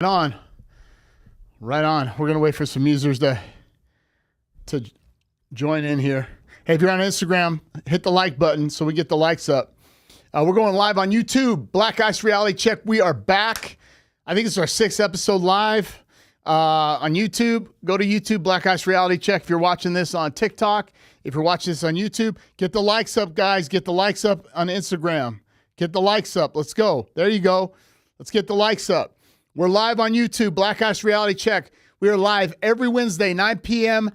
on. Right on. We're going to wait for some users to join in here. Hey, if you're on Instagram, hit the like button so we get the likes up. We're going live on YouTube. Black Ice Reality Check. We are back. I think it's our 6th episode live on YouTube. Go to YouTube, Black Ice Reality Check. If you're watching this on TikTok, if you're watching this on YouTube, get the likes up, guys. Get the likes up on Instagram. Get the likes up. Let's go. There you go. Let's get the likes up. We're live on YouTube, Black Ice Reality Check. We are live every Wednesday, 9 p.m.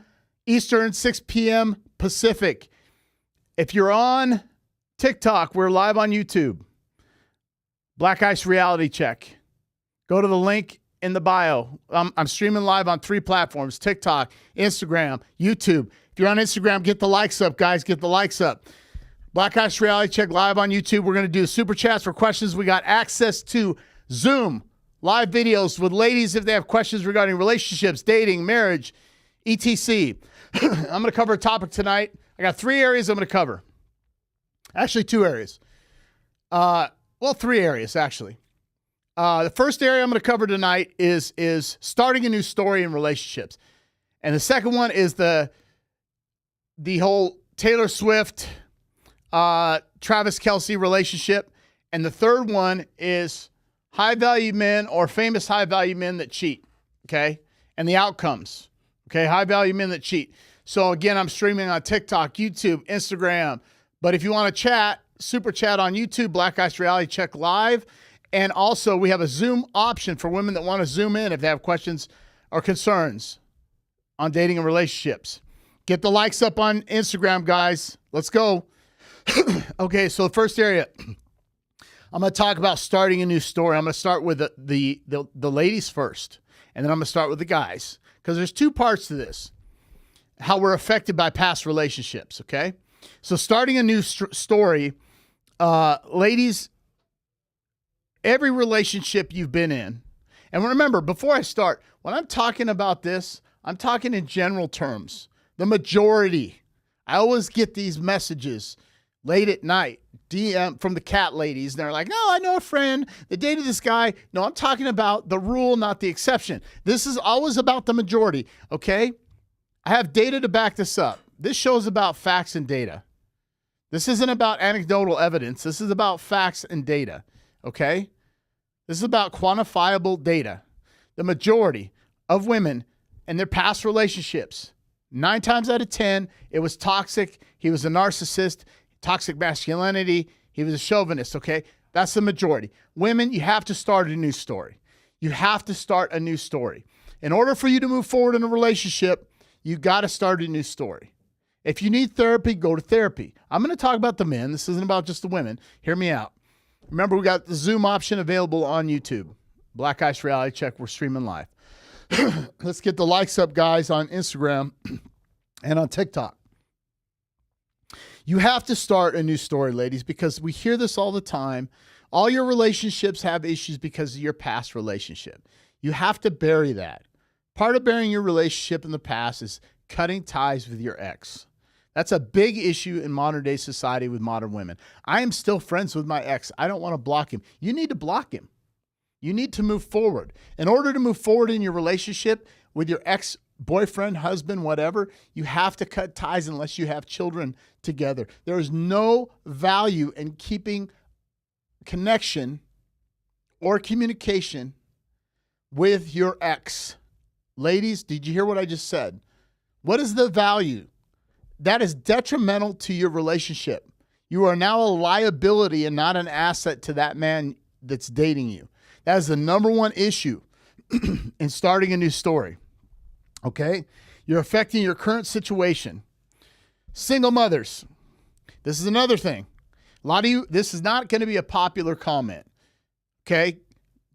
Eastern, 6 p.m. Pacific. If you're on TikTok, we're live on YouTube. Black Ice Reality Check. Go to the link in the bio. I'm streaming live on 3 platforms, TikTok, Instagram, YouTube. If you're on Instagram, get the likes up, guys. Get the likes up. Black Ice Reality Check live on YouTube. We're going to do super chats for questions. We got access to Zoom live videos with ladies if they have questions regarding relationships, dating, marriage, etc. I'm going to cover a topic tonight. I got 3 areas I'm going to cover. Actually, 2 areas. 3 areas, actually. The first area I'm going to cover tonight is starting a new story in relationships. And the second one is the whole Taylor Swift, Travis Kelce relationship. And the third one is high-value men or famous high-value men that cheat, okay? And the outcomes, okay? High-value men that cheat. So, again, I'm streaming on TikTok, YouTube, Instagram. But if you want to chat, super chat on YouTube, Black Ice Reality Check Live. And also, we have a Zoom option for women that want to Zoom in if they have questions or concerns on dating and relationships. Get the likes up on Instagram, guys. Let's go. Okay, so the first area, I'm going to talk about starting a new story. I'm going to start with the ladies first, and then I'm going to start with the guys, because there's 2 parts to this, how we're affected by past relationships, okay? So starting a new story, ladies, every relationship you've been in, and remember, before I start, when I'm talking about this, I'm talking in general terms. The majority, I always get these messages late at night, DM from the cat ladies, and they're like, no, I know a friend that dated this guy. No, I'm talking about the rule, not the exception. This is always about the majority, okay? I have data to back this up. This show's about facts and data. This isn't about anecdotal evidence. This is about facts and data, okay? This is about quantifiable data. The majority of women and their past relationships, 9 times out of 10, it was toxic. He was a narcissist. Toxic masculinity. He was a chauvinist, okay? That's the majority. Women, you have to start a new story. You have to start a new story. In order for you to move forward in a relationship, you got to start a new story. If you need therapy, go to therapy. I'm going to talk about the men. This isn't about just the women. Hear me out. Remember, we got the Zoom option available on YouTube. Black Ice Reality Check. We're streaming live. Let's get the likes up, guys, on Instagram and on TikTok. You have to start a new story, ladies, because we hear this all the time. All your relationships have issues because of your past relationship. You have to bury that. Part of burying your relationship in the past is cutting ties with your ex. That's a big issue in modern day society with modern women. I am still friends with my ex. I don't want to block him. You need to block him. You need to move forward. In order to move forward in your relationship with your ex-boyfriend, husband, whatever, you have to cut ties unless you have children together. There is no value in keeping connection or communication with your ex. Ladies, did you hear what I just said? What is the value? That is detrimental to your relationship. You are now a liability and not an asset to that man that's dating you. That is the number one issue in starting a new story. Okay? You're affecting your current situation. Single mothers. This is another thing. A lot of you, this is not going to be a popular comment. Okay?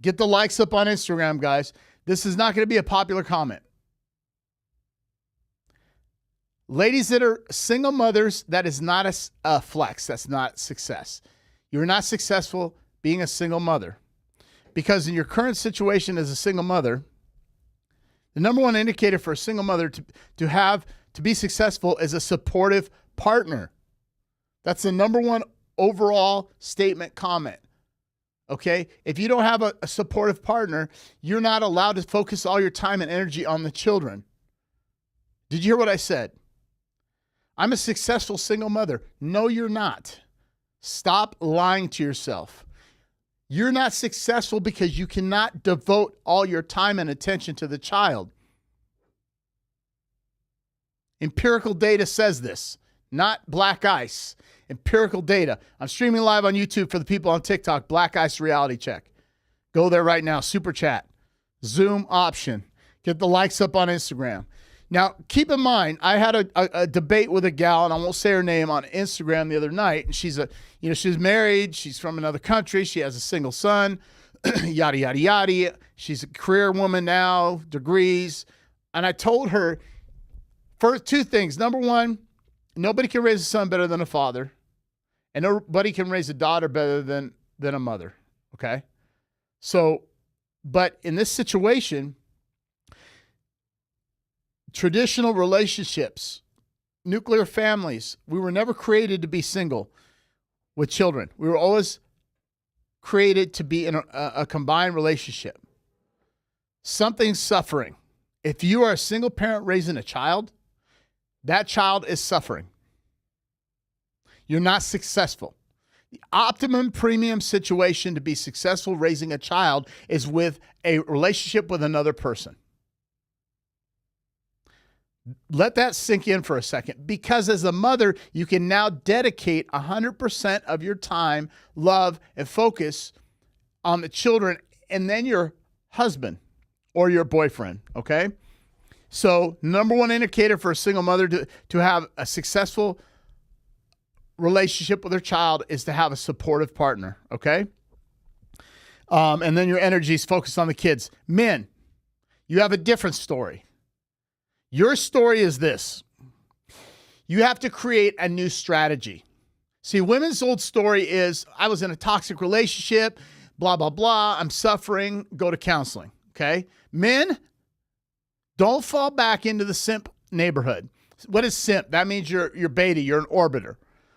Get the likes up on Instagram, guys. This is not going to be a popular comment. Ladies that are single mothers, that is not a flex. That's not success. You're not successful being a single mother. Because in your current situation as a single mother, the number one indicator for a single mother to be successful is a supportive partner. That's the number one overall statement comment. Okay? If you don't have a supportive partner, you're not allowed to focus all your time and energy on the children. Did you hear what I said? I'm a successful single mother. No, you're not. Stop lying to yourself. You're not successful because you cannot devote all your time and attention to the child. Empirical data says this, not Black Ice. Empirical data. I'm streaming live on YouTube for the people on TikTok, Black Ice Reality Check. Go there right now, super chat, Zoom option. Get the likes up on Instagram. Now, keep in mind, I had a debate with a gal, and I won't say her name, on Instagram the other night. And she's married. She's from another country. She has a single son, yada, yada, yada. She's a career woman now, degrees. And I told her, first, two things. Number one, nobody can raise a son better than a father. And nobody can raise a daughter better than a mother, okay? So, but in this situation, traditional relationships, nuclear families, we were never created to be single with children. We were always created to be in a combined relationship. Something's suffering. If you are a single parent raising a child, that child is suffering. You're not successful. The optimum premium situation to be successful raising a child is with a relationship with another person. Let that sink in for a second, because as a mother, you can now dedicate 100% of your time, love, and focus on the children and then your husband or your boyfriend, okay? So number one indicator for a single mother to have a successful relationship with her child is to have a supportive partner, okay? And then your energy is focused on the kids. Men, you have a different story. Your story is this. You have to create a new strategy. See, women's old story is, I was in a toxic relationship, blah, blah, blah, I'm suffering, go to counseling, okay? Men, don't fall back into the simp neighborhood. What is simp? That means you're beta, you're an orbiter.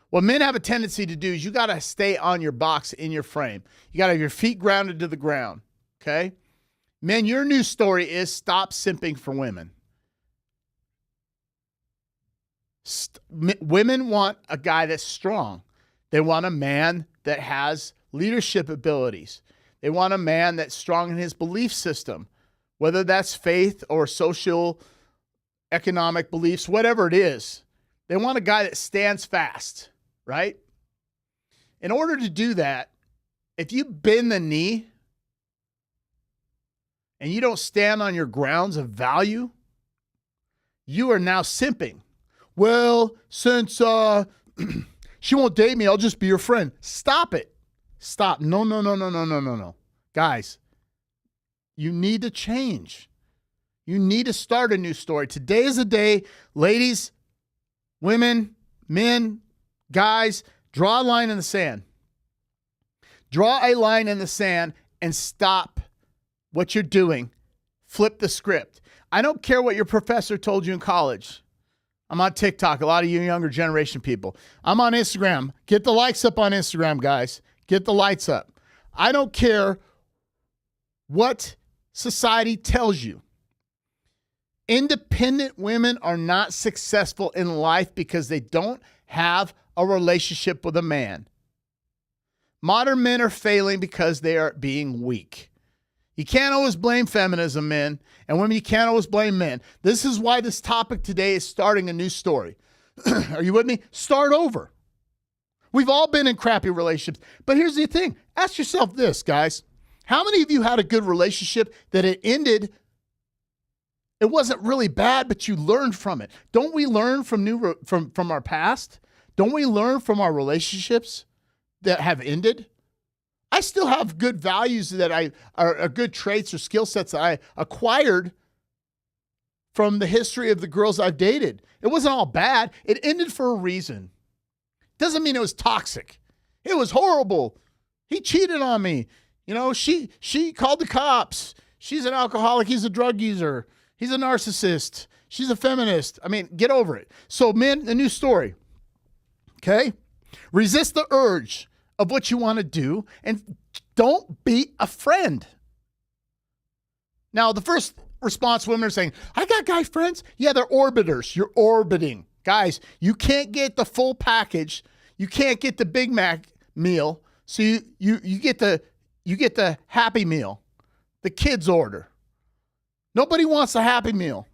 What men have a tendency to do is you got to stay on your box in your frame. You got to have your feet grounded to the ground, okay? Men, your new story is stop simping for women. Women want a guy that's strong. They want a man that has leadership abilities. They want a man that's strong in his belief system, whether that's faith or social, economic beliefs, whatever it is. They want a guy that stands fast, right? In order to do that, if you bend the knee and you don't stand on your grounds of value, you are now simping. Well, since she won't date me, I'll just be your friend. Stop it. Stop. No. Guys, you need to change. You need to start a new story. Today is a day, ladies, women, men, guys, draw a line in the sand. Draw a line in the sand and stop what you're doing. Flip the script. I don't care what your professor told you in college. I'm on TikTok, a lot of you younger generation people. I'm on Instagram. Get the likes up on Instagram, guys. Get the lights up. I don't care what society tells you. Independent women are not successful in life because they don't have a relationship with a man. Modern men are failing because they are being weak. You can't always blame feminism, men, and women, you can't always blame men. This is why this topic today is starting a new story. Are you with me? Start over. We've all been in crappy relationships, but here's the thing. Ask yourself this, guys. How many of you had a good relationship that it ended? It wasn't really bad, but you learned from it. Don't we learn from our past? Don't we learn from our relationships that have ended? I still have good values that are good traits or skill sets that I acquired from the history of the girls I've dated. It wasn't all bad. It ended for a reason. Doesn't mean it was toxic. It was horrible. He cheated on me. You know, she called the cops. She's an alcoholic. He's a drug user. He's a narcissist. She's a feminist. I mean, get over it. So, men, a new story. Okay? Resist the urge of what you want to do and don't be a friend. Now, the first response women are saying, I got guy friends. Yeah, they're orbiters. You're orbiting. Guys, you can't get the full package. You can't get the Big Mac meal. So you get the Happy Meal, the kids order. Nobody wants a Happy Meal.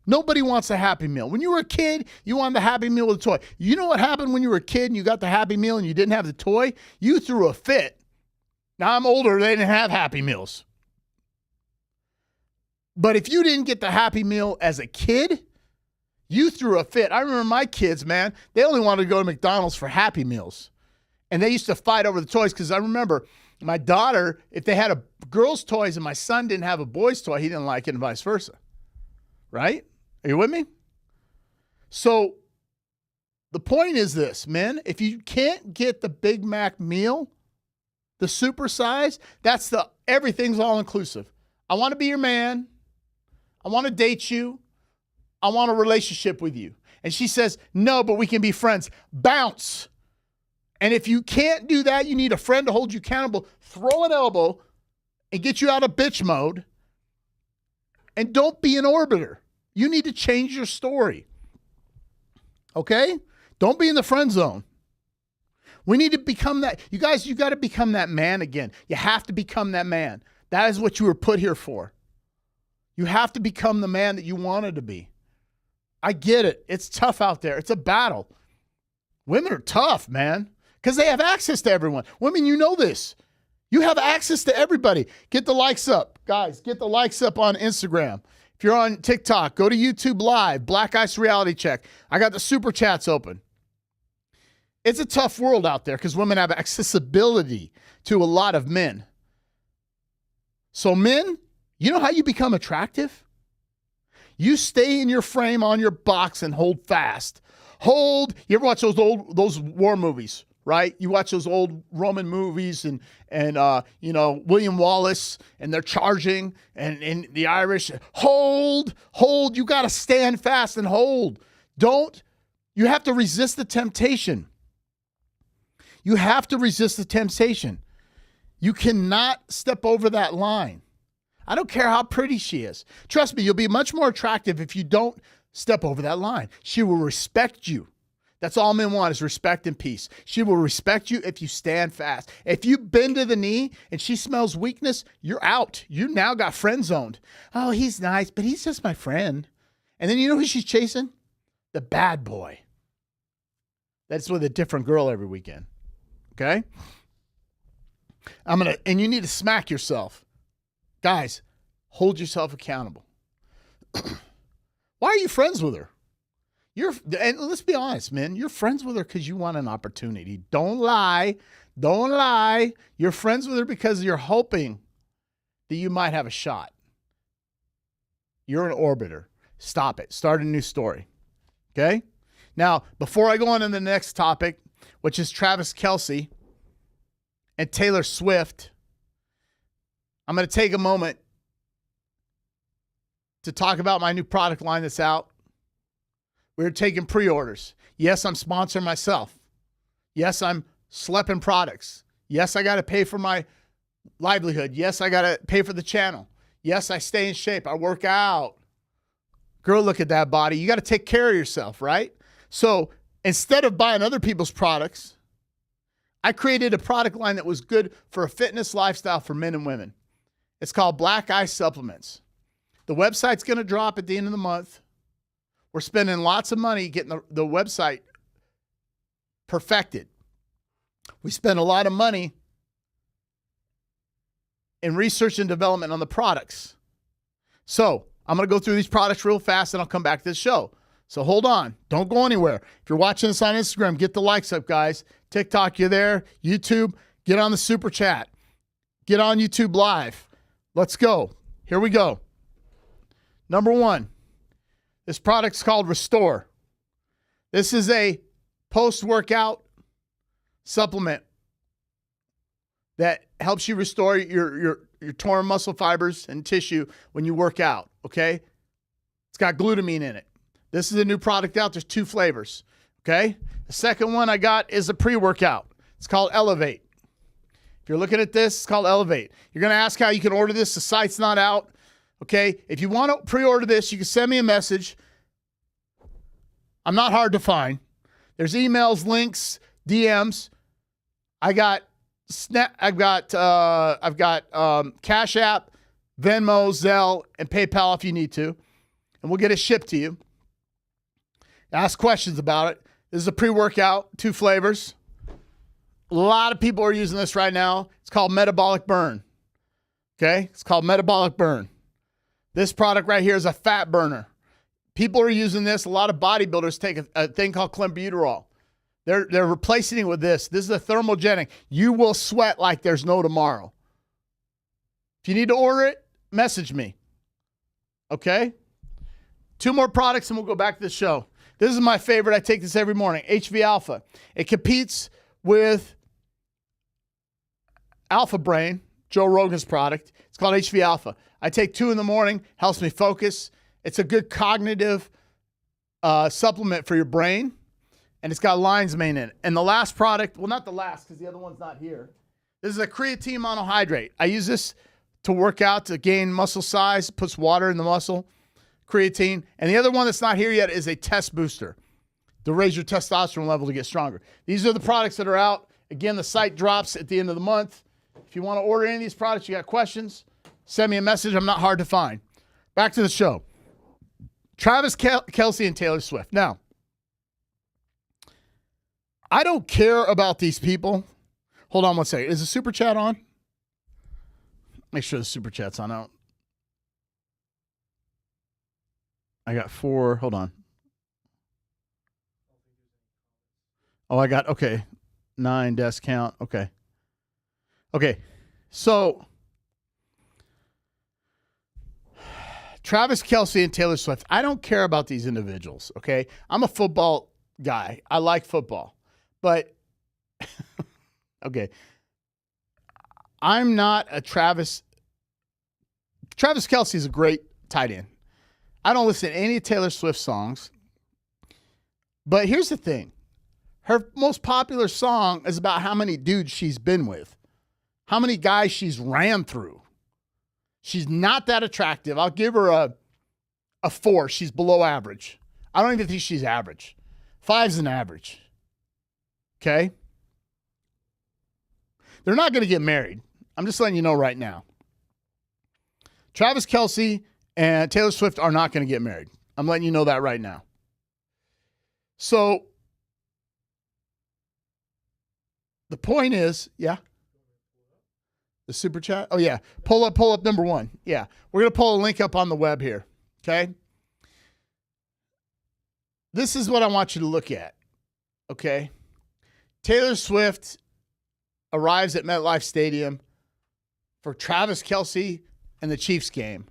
Nobody wants a Happy Meal. When you were a kid, you wanted the Happy Meal with a toy. You know what happened when you were a kid and you got the Happy Meal and you didn't have the toy? You threw a fit. Now I'm older, they didn't have Happy Meals. But if you didn't get the Happy Meal as a kid, you threw a fit. I remember my kids, man, they only wanted to go to McDonald's for Happy Meals. And they used to fight over the toys because I remember my daughter, if they had a girl's toys and my son didn't have a boy's toy, he didn't like it and vice versa. Right? Are you with me? So the point is this, men, if you can't get the Big Mac meal, the super size, that's the everything's all inclusive. I want to be your man. I want to date you. I want a relationship with you. And she says, no, but we can be friends. Bounce. And if you can't do that, you need a friend to hold you accountable. Throw an elbow and get you out of bitch mode. And don't be an orbiter. You need to change your story. Okay? Don't be in the friend zone. We need to become that. You guys, you got to become that man again. You have to become that man. That is what you were put here for. You have to become the man that you wanted to be. I get it. It's tough out there. It's a battle. Women are tough, man, because they have access to everyone. Women, you know this. You have access to everybody. Get the likes up. Guys, get the likes up on Instagram. If you're on TikTok, go to YouTube Live, Black Ice Reality Check. I got the super chats open. It's a tough world out there because women have accessibility to a lot of men. So men, you know how you become attractive? You stay in your frame on your box and hold fast. Hold. You ever watch those war movies, right? You watch those old Roman movies and William Wallace, and they're charging, and the Irish, hold. You got to stand fast and hold. You have to resist the temptation. You have to resist the temptation. You cannot step over that line. I don't care how pretty she is. Trust me, you'll be much more attractive if you don't step over that line. She will respect you. That's all men want is respect and peace. She will respect you if you stand fast. If you bend to the knee and she smells weakness, you're out. You now got friend zoned. Oh, he's nice, but he's just my friend. And then you know who she's chasing? The bad boy. That's with a different girl every weekend. Okay? And you need to smack yourself. Guys, hold yourself accountable. Why are you friends with her? And let's be honest, man, you're friends with her because you want an opportunity. Don't lie. Don't lie. You're friends with her because you're hoping that you might have a shot. You're an orbiter. Stop it. Start a new story. Okay? Now, before I go on to the next topic, which is Travis Kelce and Taylor Swift, I'm going to take a moment to talk about my new product line that's out. We're taking pre-orders. Yes, I'm sponsoring myself. Yes, I'm schlepping products. Yes, I got to pay for my livelihood. Yes, I got to pay for the channel. Yes, I stay in shape. I work out. Girl, look at that body. You got to take care of yourself, right? So instead of buying other people's products, I created a product line that was good for a fitness lifestyle for men and women. It's called Black Ice Supplements. The website's going to drop at the end of the month. We're spending lots of money getting the website perfected. We spend a lot of money in research and development on the products. So I'm going to go through these products real fast and I'll come back to the show. So hold on. Don't go anywhere. If you're watching this on Instagram, get the likes up, guys. TikTok, you're there. YouTube, get on the super chat. Get on YouTube Live. Let's go. Here we go. Number one, this product's called Restore. This is a post-workout supplement that helps you restore your torn muscle fibers and tissue when you work out, okay? It's got glutamine in it. This is a new product out. There's 2 flavors, Okay? The second one I got is a pre-workout. It's called Elevate. If you're looking at this, it's called Elevate. You're going to ask how you can order this. The site's not out. Okay? If you want to pre-order this, you can send me a message. I'm not hard to find. There's emails, links, DMs. I've got Cash App, Venmo, Zelle, and PayPal if you need to. And we'll get it shipped to you. Ask questions about it. This is a pre-workout, 2 flavors. A lot of people are using this right now. It's called Metabolic Burn. Okay? It's called Metabolic Burn. This product right here is a fat burner. People are using this. A lot of bodybuilders take a thing called clenbuterol. They're replacing it with this. This is a thermogenic. You will sweat like there's no tomorrow. If you need to order it, message me. Okay? 2 more products and we'll go back to the show. This is my favorite. I take this every morning. HV Alpha. It competes with Alpha Brain, Joe Rogan's product. It's called HV Alpha. I take 2 in the morning. Helps me focus. It's a good cognitive supplement for your brain. And it's got lion's mane in it. And the last product, well, not the last because the other one's not here. This is a creatine monohydrate. I use this to work out, to gain muscle size, puts water in the muscle, creatine. And the other one that's not here yet is a test booster to raise your testosterone level to get stronger. These are the products that are out. Again, the site drops at the end of the month. If you want to order any of these products, you got questions, send me a message. I'm not hard to find. Back to the show. Travis Kelce and Taylor Swift. Now, I don't care about these people. Hold on one second. Is the super chat on? Make sure the super chat's on out. I got 4. Hold on. Oh, I got, okay. 9 desk count. Okay. Okay. So, Travis Kelce and Taylor Swift. I don't care about these individuals, okay? I'm a football guy. I like football. But, okay, I'm not a Travis Kelce is a great tight end. I don't listen to any Taylor Swift songs. But here's the thing. Her most popular song is about how many dudes she's been with, how many guys she's ran through. She's not that attractive. I'll give her a 4. She's below average. I don't even think she's average. 5's an average. Okay? They're not going to get married. I'm just letting you know right now. Travis Kelce and Taylor Swift are not going to get married. I'm letting you know that right now. So, the point is, yeah? The super chat? Oh, yeah. Pull up number 1. Yeah. We're going to pull a link up on the web here. Okay? This is what I want you to look at. Okay? Taylor Swift arrives at MetLife Stadium for Travis Kelce and the Chiefs game.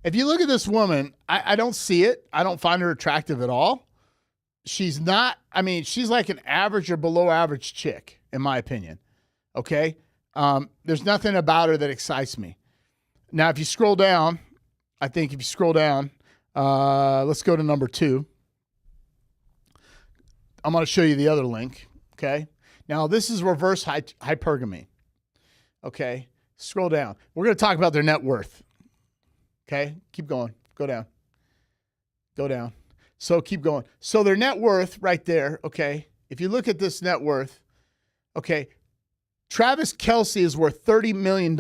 If you look at this woman, I don't see it. I don't find her attractive at all. She's not, I mean, she's like an average or below average chick, in my opinion. Okay? There's nothing about her that excites me. Now, if you scroll down, let's go to number 2. I'm going to show you the other link. Okay. Now, this is reverse hypergamy. Okay. Scroll down. We're going to talk about their net worth. Okay. Keep going. Go down. Go down. So keep going. So their net worth right there. Okay. If you look at this net worth, okay, Travis Kelce is worth $30 million.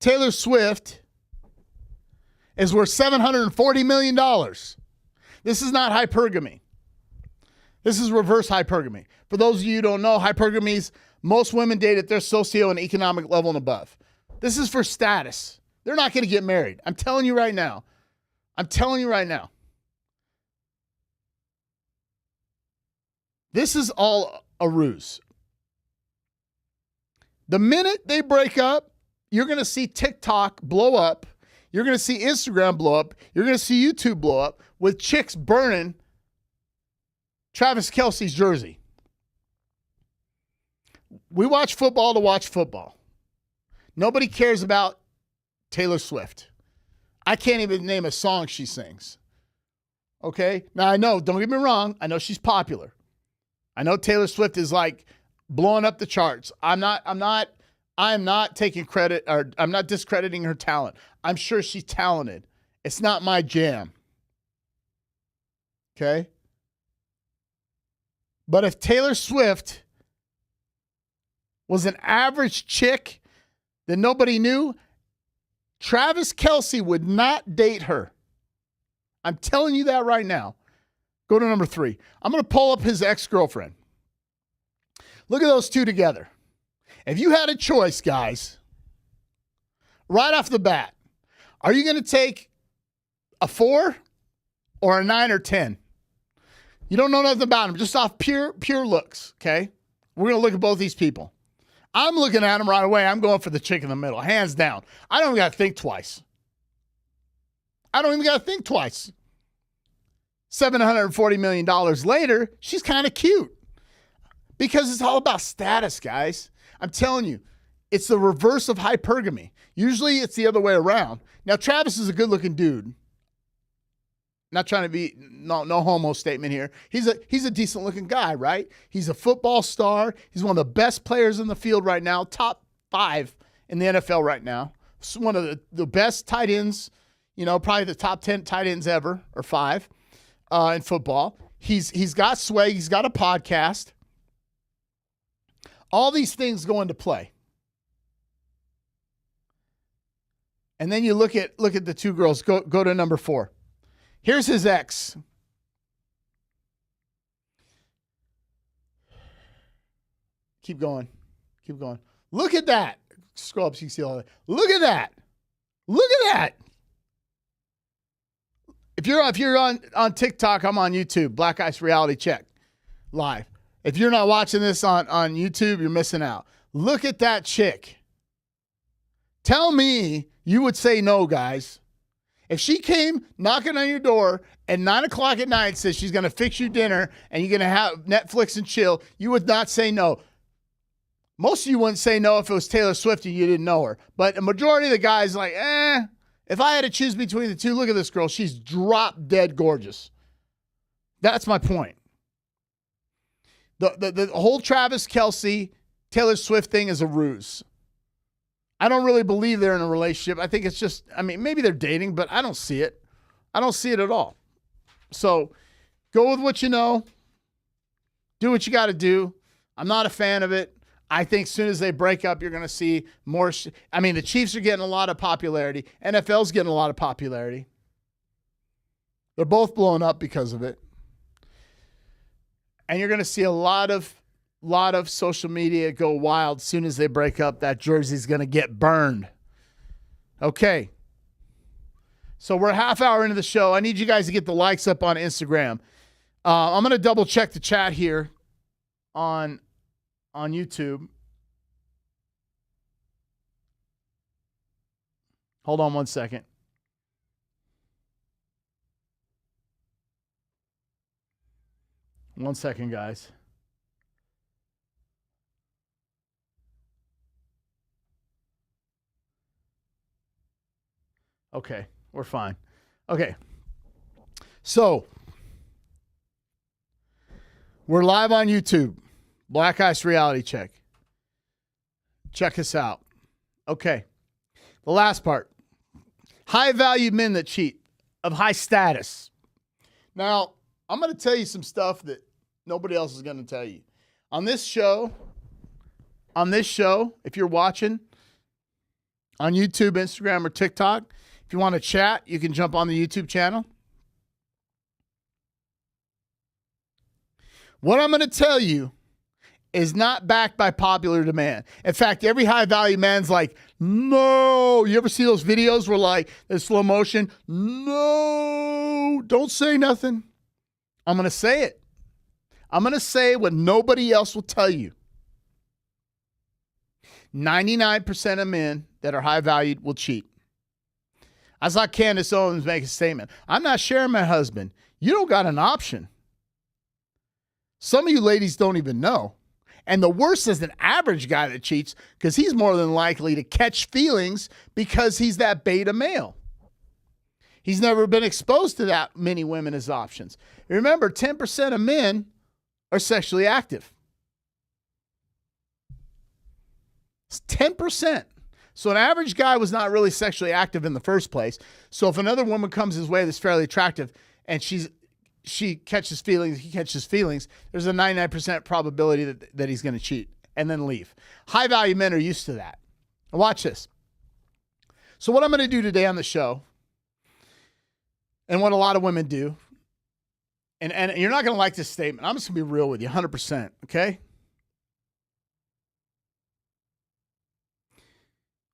Taylor Swift is worth $740 million. This is not hypergamy. This is reverse hypergamy. For those of you who don't know, hypergamy is most women date at their socio and economic level and above. This is for status. They're not going to get married. I'm telling you right now. This is all a ruse. The minute they break up, you're going to see TikTok blow up. You're going to see Instagram blow up. You're going to see YouTube blow up with chicks burning Travis Kelce's jersey. We watch football to watch football. Nobody cares about Taylor Swift. I can't even name a song she sings. Okay. Now I know, don't get me wrong. I know she's popular. I know Taylor Swift is like blowing up the charts. I'm not taking credit, or I'm not discrediting her talent. I'm sure she's talented. It's not my jam. Okay. But if Taylor Swift was an average chick that nobody knew, Travis Kelce would not date her. I'm telling you that right now. Go to number 3. I'm going to pull up his ex-girlfriend. Look at those two together. If you had a choice, guys, right off the bat, are you going to take a 4 or a 9 or 10? You don't know nothing about them, just off pure looks, okay? We're going to look at both these people. I'm looking at them right away. I'm going for the chick in the middle, hands down. I don't even got to think twice. $740 million later, she's kind of cute. Because it's all about status, guys. I'm telling you, it's the reverse of hypergamy. Usually it's the other way around. Now, Travis is a good-looking dude. Not trying to be, no homo statement here. He's a decent-looking guy, right? He's a football star. He's one of the best players in the field right now, top 5 in the NFL right now. One of the best tight ends, probably the top 10 tight ends ever, or 5 in football. He's got swag. He's got a podcast. All these things go into play. And then you look at the two girls. Go to number 4. Here's his ex. Keep going. Look at that. Scroll up so you can see all that. Look at that. If you're on TikTok, I'm on YouTube. BlackIceRealityCheck live. If you're not watching this on YouTube, you're missing out. Look at that chick. Tell me you would say no, guys. If she came knocking on your door at 9 o'clock at night and says she's going to fix you dinner and you're going to have Netflix and chill, you would not say no. Most of you wouldn't say no if it was Taylor Swift and you didn't know her. But a majority of the guys like, if I had to choose between the two, look at this girl. She's drop dead gorgeous. That's my point. The whole Travis Kelce, Taylor Swift thing is a ruse. I don't really believe they're in a relationship. I think it's just, maybe they're dating, but I don't see it. I don't see it at all. So go with what you know. Do what you got to do. I'm not a fan of it. I think as soon as they break up, you're going to see more. The Chiefs are getting a lot of popularity. NFL's getting a lot of popularity. They're both blowing up because of it. And you're going to see a lot of social media go wild as soon as they break up. That jersey's going to get burned. Okay. So we're a half hour into the show. I need you guys to get the likes up on Instagram. I'm going to double check the chat here on YouTube. Hold on one second. One second, guys. Okay, we're fine. Okay. So, we're live on YouTube. Black Ice Reality Check. Check us out. Okay. The last part. High value men that cheat, of high status. Now, I'm going to tell you some stuff that nobody else is going to tell you. On this show, if you're watching on YouTube, Instagram, or TikTok, if you want to chat, you can jump on the YouTube channel. What I'm going to tell you is not backed by popular demand. In fact, every high-value man's like, no. You ever see those videos where like in slow motion? No, don't say nothing. I'm going to say it. I'm going to say what nobody else will tell you. 99% of men that are high-valued will cheat. I saw Candace Owens make a statement. I'm not sharing my husband. You don't got an option. Some of you ladies don't even know. And the worst is an average guy that cheats because he's more than likely to catch feelings because he's that beta male. He's never been exposed to that many women as options. Remember, 10% of men are sexually active. It's 10%. So an average guy was not really sexually active in the first place. So if another woman comes his way that's fairly attractive and she catches feelings, he catches feelings, there's a 99% probability that he's going to cheat and then leave. High value men are used to that. Now watch this. So what I'm going to do today on the show, and what a lot of women do, and you're not going to like this statement. I'm just going to be real with you, 100%, okay?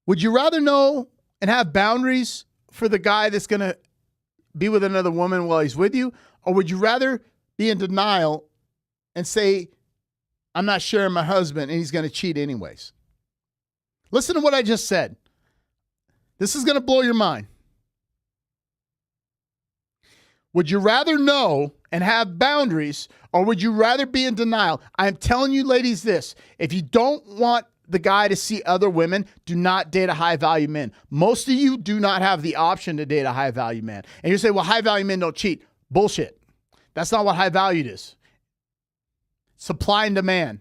Would you rather know and have boundaries for the guy that's going to be with another woman while he's with you? Or would you rather be in denial and say, I'm not sharing my husband and he's going to cheat anyways? Listen to what I just said. This is going to blow your mind. Would you rather know and have boundaries, or would you rather be in denial? I'm telling you, ladies, this. If you don't want the guy to see other women, do not date a high-value man. Most of you do not have the option to date a high-value man. And you say, well, high-value men don't cheat. Bullshit. That's not what high-valued is. Supply and demand.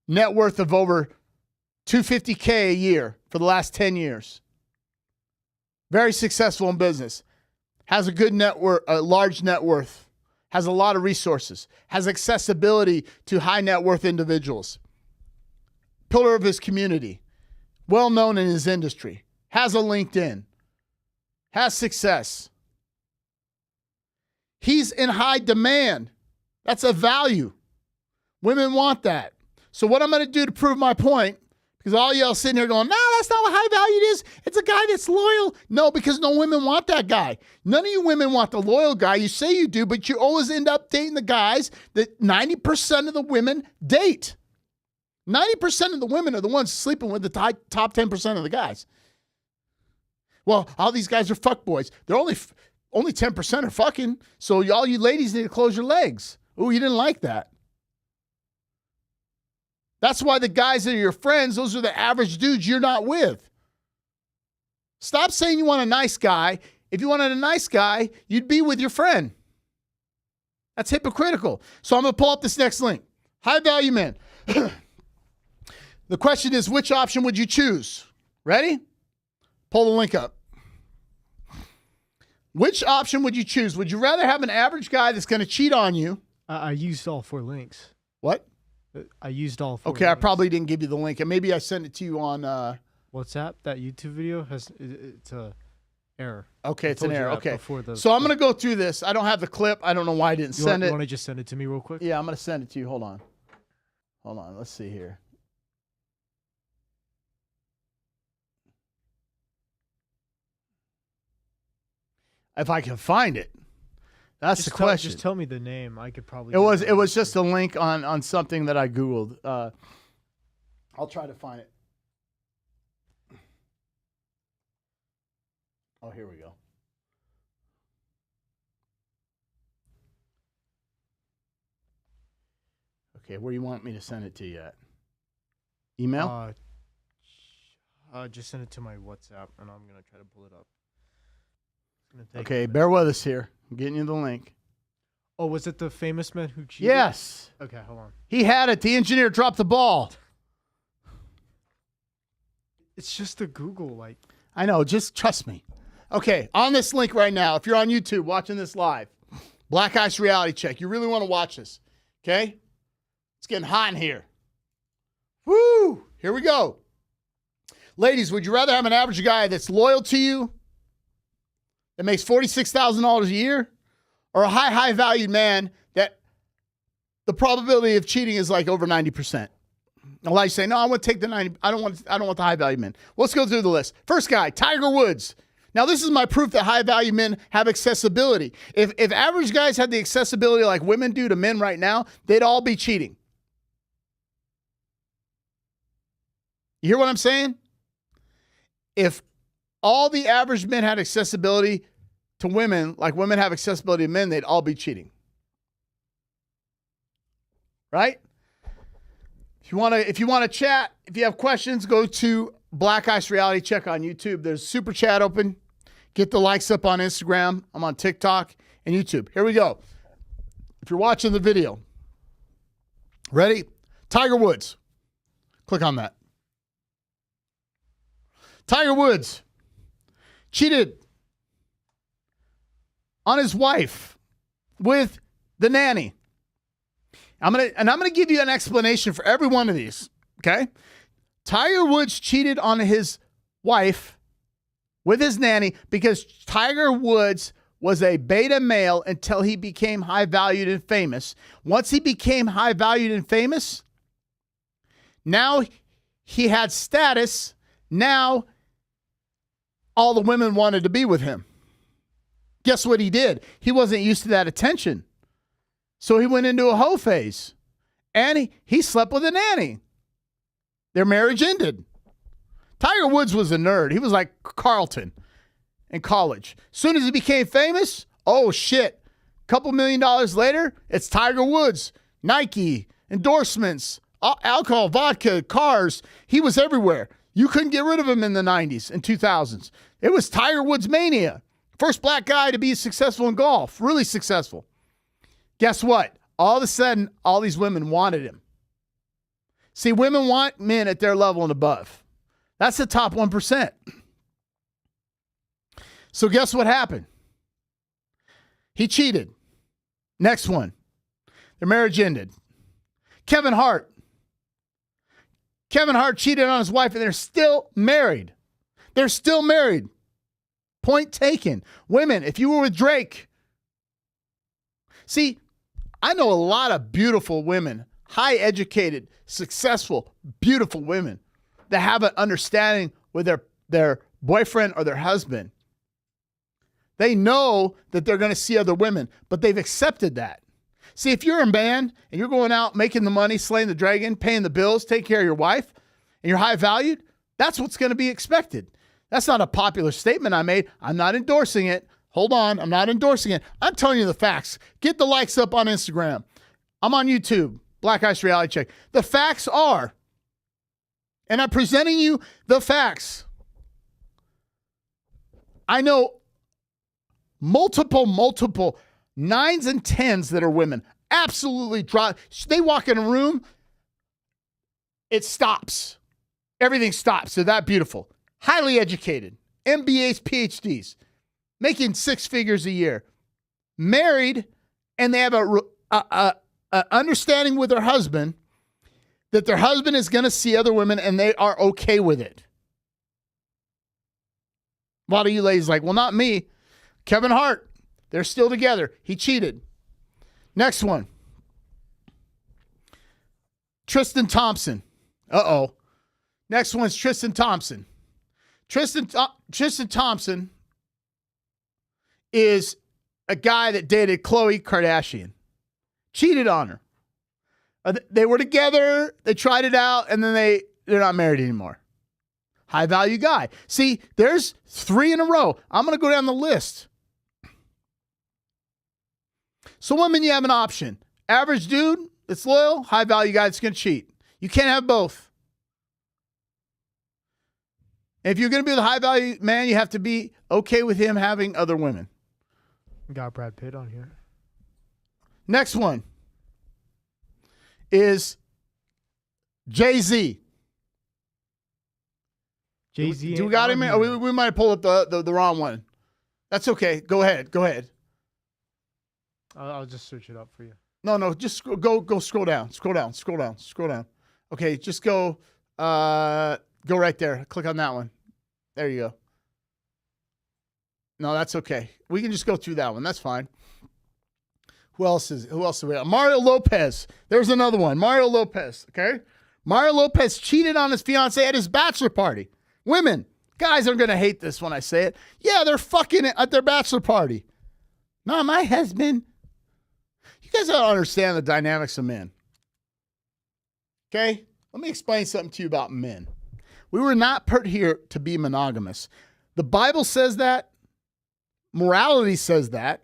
Net worth of over $250K a year for the last 10 years. Very successful in business. Has a good net worth, a large net worth. Has a lot of resources. Has accessibility to high net worth individuals. Pillar of his community, well known in his industry, has a LinkedIn, has success. He's in high demand. That's a value. Women want that. So what I'm going to do to prove my point, because all y'all sitting here going, no, that's not what high valued is. It's a guy that's loyal. No, because no women want that guy. None of you women want the loyal guy. You say you do, but you always end up dating the guys that 90% of the women date. 90% of the women are the ones sleeping with the top 10% of the guys. Well, all these guys are fuckboys. They're only 10% are fucking. So all you ladies need to close your legs. Ooh, you didn't like that. That's why the guys that are your friends, those are the average dudes you're not with. Stop saying you want a nice guy. If you wanted a nice guy, you'd be with your friend. That's hypocritical. So I'm going to pull up this next link. High value men. The question is, which option would you choose? Ready? Pull the link up. Which option would you choose? Would you rather have an average guy that's going to cheat on you? I used all 4 links. What? I used all 4 Okay, links. I probably didn't give you the link. And maybe I sent it to you on... WhatsApp. That YouTube video it's a error. Okay, it's an error. Okay. So I'm going to go through this. I don't have the clip. I don't know why I didn't send it. You want to just send it to me real quick? Yeah, I'm going to send it to you. Hold on. Let's see here. If I can find it. That's the question. Just tell me the name. I could probably. It was just a link on something that I Googled. I'll try to find it. Oh, here we go. Okay, where do you want me to send it to you at? Email? Just send it to my WhatsApp, and I'm going to try to pull it up. Okay, bear with us here. I'm getting you the link. Oh, was it the famous man who cheated? Yes. Okay, hold on. He had it. The engineer dropped the ball. It's just a Google, like. I know. Just trust me. Okay, on this link right now, if you're on YouTube watching this live, Black Ice Reality Check. You really want to watch this, okay? It's getting hot in here. Woo! Here we go. Ladies, would you rather have an average guy that's loyal to you, that makes $46,000 a year, or a high valued man that the probability of cheating is like over 90%? A lot of you say, no, I want to take the 90. I don't want the high value men. Well, let's go through the list. First guy, Tiger Woods. Now, this is my proof that high value men have accessibility. If average guys had the accessibility like women do to men right now, they'd all be cheating. You hear what I'm saying? If all the average men had accessibility to women like women have accessibility to men, they'd all be cheating. Right? If you want to chat, if you have questions, go to Black Ice Reality Check on YouTube. There's super chat open. Get the likes up on Instagram. I'm on TikTok and YouTube. Here we go. If you're watching the video, ready? Tiger Woods. Click on that. Tiger Woods cheated on his wife with the nanny. I'm gonna give you an explanation for every one of these. Okay? Tiger Woods cheated on his wife with his nanny because Tiger Woods was a beta male until he became high valued and famous. Once he became high valued and famous, now he had status. Now all the women wanted to be with him. Guess what he did? He wasn't used to that attention. So he went into a hoe phase. And he slept with a nanny. Their marriage ended. Tiger Woods was a nerd. He was like Carlton in college. As soon as he became famous, oh shit. A couple $1 million later, it's Tiger Woods. Nike, endorsements, alcohol, vodka, cars. He was everywhere. You couldn't get rid of him in the 90s and 2000s. It was Tiger Woods mania. First black guy to be successful in golf. Really successful. Guess what? All of a sudden, all these women wanted him. See, women want men at their level and above. That's the top 1%. So guess what happened? He cheated. Next one. Their marriage ended. Kevin Hart. Kevin Hart cheated on his wife and they're still married. They're still married. Point taken. Women, if you were with Drake. See, I know a lot of beautiful women, high educated, successful, beautiful women that have an understanding with their boyfriend or their husband. They know that they're going to see other women, but they've accepted that. See, if you're a man and you're going out making the money, slaying the dragon, paying the bills, taking care of your wife, and you're high valued, that's what's going to be expected. That's not a popular statement I made. I'm not endorsing it. Hold on. I'm not endorsing it. I'm telling you the facts. Get the likes up on Instagram. I'm on YouTube. Black Ice Reality Check. The facts are, and I'm presenting you the facts. I know multiple 9s and 10s that are women. Absolutely drop. They walk in a room, it stops. Everything stops. They're that beautiful. Highly educated. MBAs, PhDs. Making 6 figures a year. Married, and they have a understanding with their husband that their husband is going to see other women and they are okay with it. A lot of you ladies like, well, not me. Kevin Hart, they're still together. He cheated. Next one. Tristan Thompson. Uh-oh. Next one's Tristan Thompson. Tristan Thompson is a guy that dated Khloe Kardashian. Cheated on her. They were together, they tried it out, and then they're not married anymore. High value guy. See, there's 3 in a row. I'm going to go down the list. So women, you have an option. Average dude that's loyal, high value guy that's going to cheat. You can't have both. If you're going to be with a high value man, you have to be okay with him having other women. Got Brad Pitt on here. Next one is Jay-Z. Jay-Z. Do we got him? We might have pulled up the wrong one. That's okay. Go ahead. I'll just search it up for you. No, just go scroll down. Scroll down. Okay, just go right there. Click on that one. There you go. No, that's okay. We can just go through that one. That's fine. Who else do we have? Mario Lopez. There's another one. Mario Lopez, okay? Mario Lopez cheated on his fiancée at his bachelor party. Women, guys are going to hate this when I say it. Yeah, they're fucking at their bachelor party. Not my husband. You guys don't understand the dynamics of men. Okay? Let me explain something to you about men. We were not put here to be monogamous. The Bible says that. Morality says that.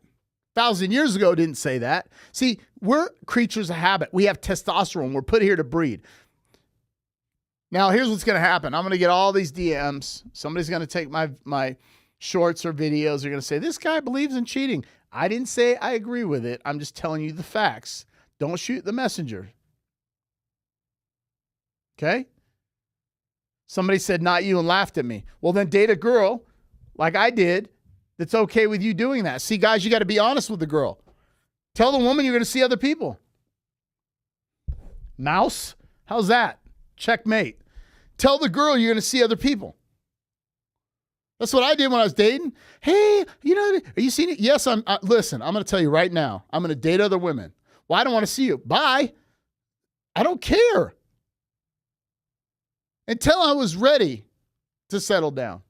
1,000 years ago didn't say that. See, we're creatures of habit. We have testosterone. We're put here to breed. Now, here's what's going to happen. I'm going to get all these DMs. Somebody's going to take my shorts or videos are going to say, this guy believes in cheating. I didn't say I agree with it. I'm just telling you the facts. Don't shoot the messenger. Okay? Somebody said, not you, and laughed at me. Well, then date a girl like I did that's okay with you doing that. See, guys, you got to be honest with the girl. Tell the woman you're going to see other people. Mouse, how's that? Checkmate. Tell the girl you're going to see other people. That's what I did when I was dating. Hey, are you seeing it? Yes, listen, I'm going to tell you right now. I'm going to date other women. Well, I don't want to see you. Bye. I don't care. Until I was ready to settle down.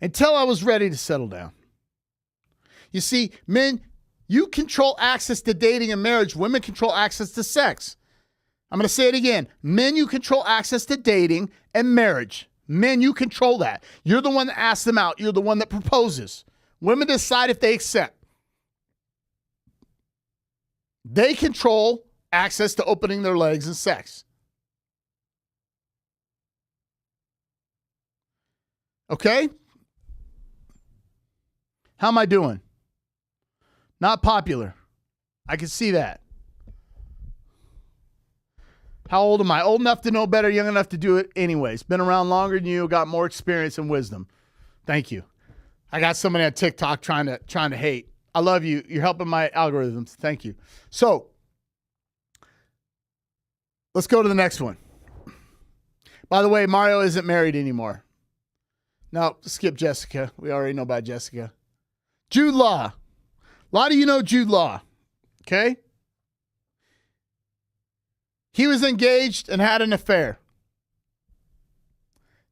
Until I was ready to settle down. You see, men, you control access to dating and marriage. Women control access to sex. I'm going to say it again. Men, you control access to dating and marriage. Men, you control that. You're the one that asks them out. You're the one that proposes. Women decide if they accept. They control access to opening their legs and sex. Okay? How am I doing? Not popular. I can see that. How old am I? Old enough to know better, young enough to do it anyways. Been around longer than you, got more experience and wisdom. Thank you. I got somebody on TikTok trying to hate. I love you. You're helping my algorithms. Thank you. So, let's go to the next one. By the way, Mario isn't married anymore. No, skip Jessica. We already know about Jessica. Jude Law. A lot of you know Jude Law. Okay? He was engaged and had an affair.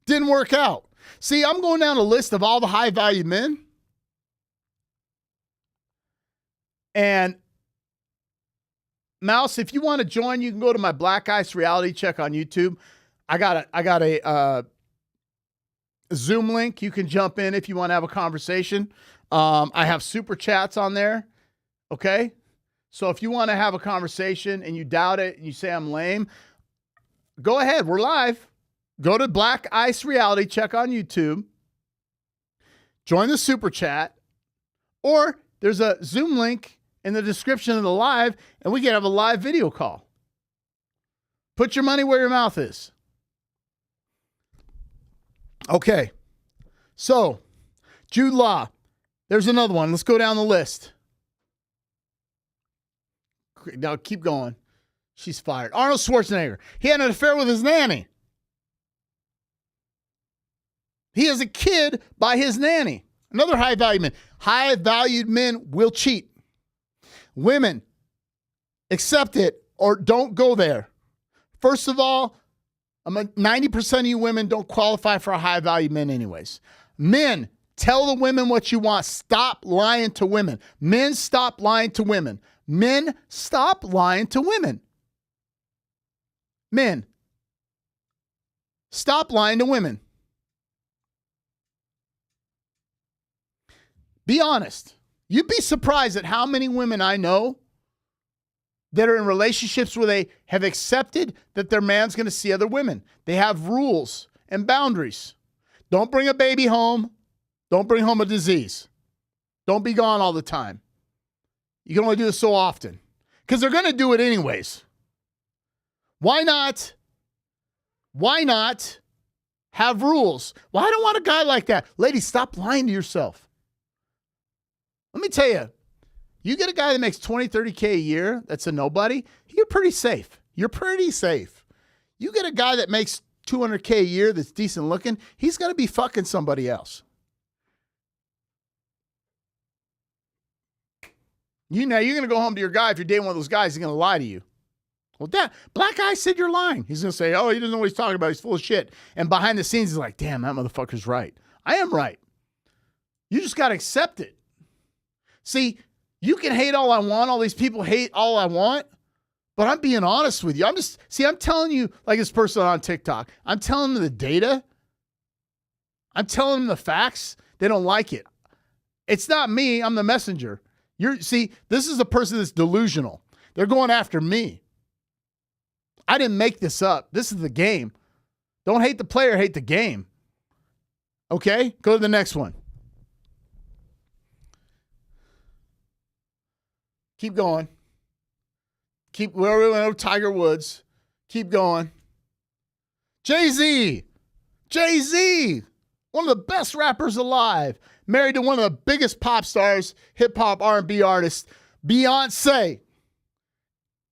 Didn't work out. See, I'm going down a list of all the high-value men. And Mouse, if you want to join, you can go to my Black Ice Reality Check on YouTube. I got a Zoom link. You can jump in if you want to have a conversation. I have super chats on there. Okay? So if you want to have a conversation and you doubt it and you say I'm lame, go ahead. We're live. Go to Black Ice Reality Check on YouTube. Join the super chat. Or there's a Zoom link in the description of the live, and we can have a live video call. Put your money where your mouth is. Okay. So, Jude Law. There's another one. Let's go down the list. Now keep going. She's fired. Arnold Schwarzenegger. He had an affair with his nanny. He has a kid by his nanny. Another high-valued man. High-valued men will cheat. Women, accept it or don't go there. First of all, 90% of you women don't qualify for a high-value men anyways. Men, tell the women what you want. Stop lying to women. Men, stop lying to women. Men, stop lying to women. Men, stop lying to women. Be honest. You'd be surprised at how many women I know that are in relationships where they have accepted that their man's going to see other women. They have rules and boundaries. Don't bring a baby home. Don't bring home a disease. Don't be gone all the time. You can only do this so often because they're going to do it anyways. Why not? Why not have rules? Well, I don't want a guy like that. Ladies, stop lying to yourself. Let me tell you, you get a guy that makes 20, 30K a year that's a nobody, you're pretty safe. You're pretty safe. You get a guy that makes 200K a year that's decent looking, he's going to be fucking somebody else. You're going to go home to your guy. If you're dating one of those guys, he's going to lie to you. Well, Black Guy said you're lying. He's going to say, oh, he doesn't know what he's talking about. He's full of shit. And behind the scenes, he's like, damn, that motherfucker's right. I am right. You just got to accept it. See, you can hate all I want. All these people hate all I want. But I'm being honest with you. I'm telling you, like this person on TikTok, I'm telling them the data. I'm telling them the facts. They don't like it. It's not me. I'm the messenger. This is a person that's delusional. They're going after me. I didn't make this up. This is the game. Don't hate the player, hate the game. Okay? Go to the next one. Keep going. Keep where we went over Tiger Woods. Keep going. Jay-Z. Jay-Z. One of the best rappers alive. Married to one of the biggest pop stars, hip-hop R&B artists, Beyonce.